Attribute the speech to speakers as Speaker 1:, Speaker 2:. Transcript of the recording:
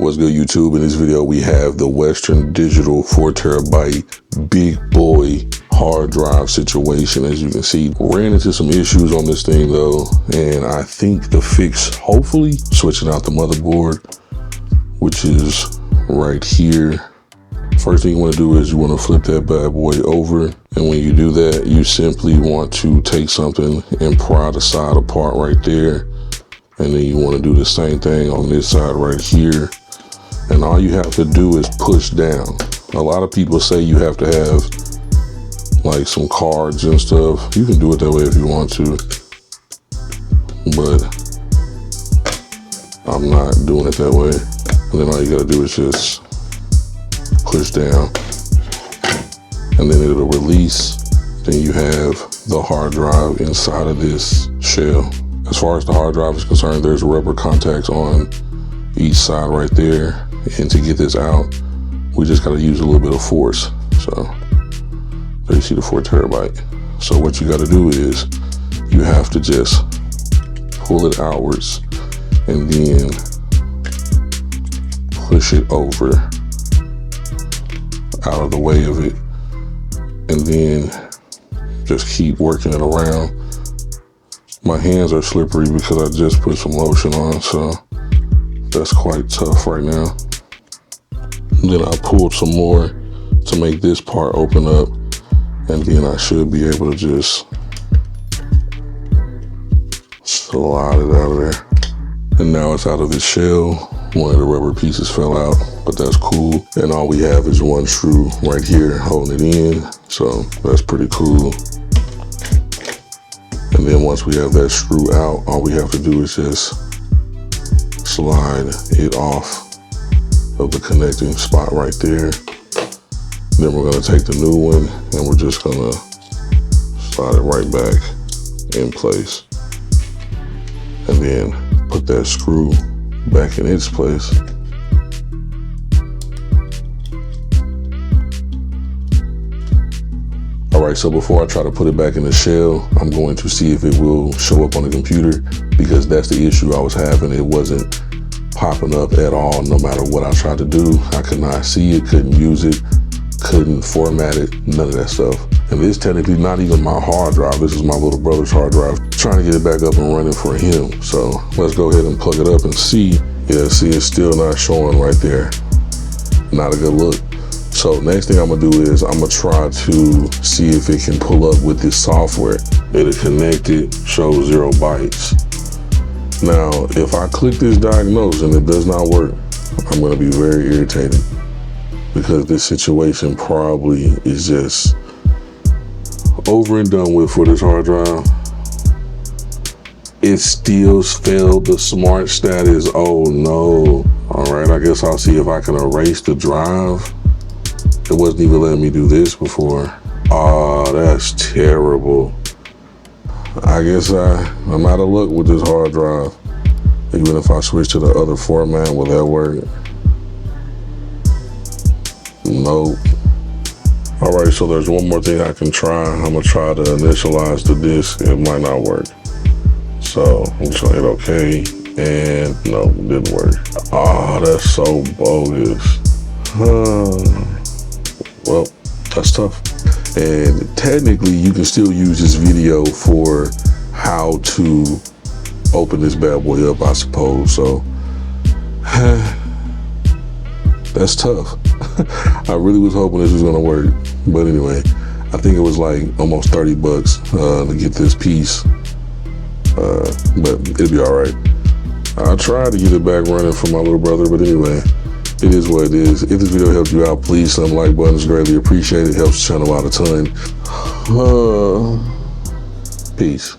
Speaker 1: What's good, YouTube? In this video, we have the Western Digital 4TB big boy hard drive situation. As you can see, ran into some issues on this thing though, and I think the fix, hopefully, switching out the motherboard, which is right here. First thing you want to do is you want to flip that bad boy over, and when you do that, you simply want to take something and pry the side apart right there, and then you want to do the same thing on this side right here. And all you have to do is push down. A lot of people say you have to have like some cards and stuff. You can do it that way if you want to, but I'm not doing it that way. And then all you gotta do is just push down, and then it'll release. Then you have the hard drive inside of this shell. As far as the hard drive is concerned, there's rubber contacts on each side right there. And to get this out, we just gotta use a little bit of force. So there you see the 4TB. So what you gotta do is you have to just pull it outwards and then push it over out of the way of it, and then just keep working it around. My hands are slippery because I just put some lotion on, so that's quite tough right now. Then I pulled some more to make this part open up, and then I should be able to just slide it out of there. And now it's out of its shell. One of the rubber pieces fell out, but that's cool. And all we have is one screw right here holding it in, so that's pretty cool. And then once we have that screw out, all we have to do is just slide it off of the connecting spot right there. Then we're gonna take the new one and we're just gonna slide it right back in place, and then put that screw back in its place. All right, so before I try to put it back in the shell, I'm going to see if it will show up on the computer, because that's the issue I was having. It wasn't popping up at all, no matter what I tried to do. I could not see it, couldn't use it, couldn't format it, none of that stuff. And this is technically not even my hard drive. This is my little brother's hard drive, trying to get it back up and running for him. So let's go ahead and plug it up and see. Yeah, see, it's still not showing right there. Not a good look. So next thing I'm gonna do is I'm gonna try to see if it can pull up with this software. It'll connect it, show 0 bytes. Now, if I click this diagnose and it does not work, I'm gonna be very irritated, because this situation probably is just over and done with for this hard drive. It still failed the smart status. Oh no. All right, I guess I'll see if I can erase the drive. It wasn't even letting me do this before. Oh, that's terrible. I guess I'm out of luck with this hard drive. Even if I switch to the other format, will that work? Nope. All right, so there's one more thing I can try. I'm gonna try to initialize the disk. It might not work. So I'm just gonna hit OK, and no, it didn't work. Oh, that's so bogus. Well, that's tough. And technically you can still use this video for how to open this bad boy up, I suppose. So that's tough. I really was hoping this was gonna work, but anyway, I think it was like almost 30 bucks to get this piece, but it'll be all right. I tried to get it back running for my little brother, but anyway, it is what it is. If this video helped you out, please some like buttons, greatly appreciated. It helps the channel out a ton. Peace.